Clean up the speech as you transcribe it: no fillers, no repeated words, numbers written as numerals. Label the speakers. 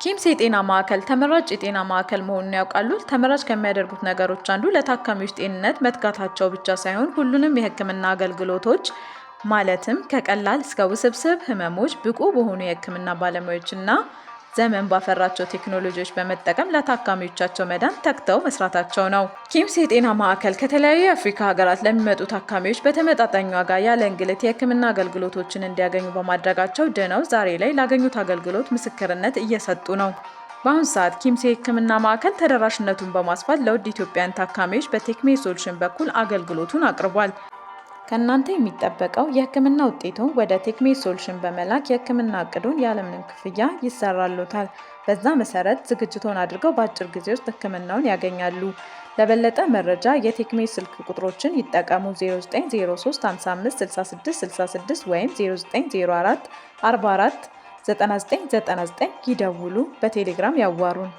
Speaker 1: ኪምስ የጤና ማዕከል ተመራጭ የጤና ማዕከል መሆኑን ያውቃሉ? ተመራጭ ከሚያደርጉት ነገሮች አንዱ ለታካሚዎች ጤንነት መትጋታቸው ብቻ ሳይሆን ሁሉንም የሕክምና አገልግሎቶች ማለትም ከቀላል እስከ ውስብስብ ህመሞች ብቁ በሆኑ የሕክምና ባለሙያዎችና ዘመን ባፈራቸው ቴክኖሎጂዎች በመጠቀም ለታካሚዎቻቸው መዳን ተግተው መስራታቸው ነው። ኪምስ የጤና ማዕከል ከተለያዩ የአፍሪካ ሀገራት ለሚመጡ ታካሚዎች በተመጣጣኝ ዋጋ ያለ እንግልት የሕክምና አገልግሎቶችን እንዲያገኙ በማድረጋቸው ድነው ዛሬ ላይ ላገኙት አገልግሎት ምስክርነት እየሰጡ ነው። በአሁኑ ሰዓት ኪምስ የሕክምና ማዕከል ተደራሽነቱን በማስፋት ለውድ ኢትዮጵያውያን ታካሚዎች በቴክሜ ሶሉሽን በኩል አገልግሎቱን አቅርቧል። ከእናንተ የሚጠበቀው የሕክምና ውጤቱን ወደ ቴክሜ ሶሉሽን በመላክ የሕክምና እቅዱን ያለምንም ክፍያ ይሰራልዎታል። በዛ መሰረት ዝግጅቶን አድርገው በአጭር ጊዜ ውስጥ ሕክምናውን ያገኛሉ። ለበለጠ መረጃ የቴክሜ ስልክ ቁጥሮችን ይጠቀሙ 0903 55 66 66 ወይም 0904 44 9999 ይደውሉ። በቴሌግራም ያዋሩን።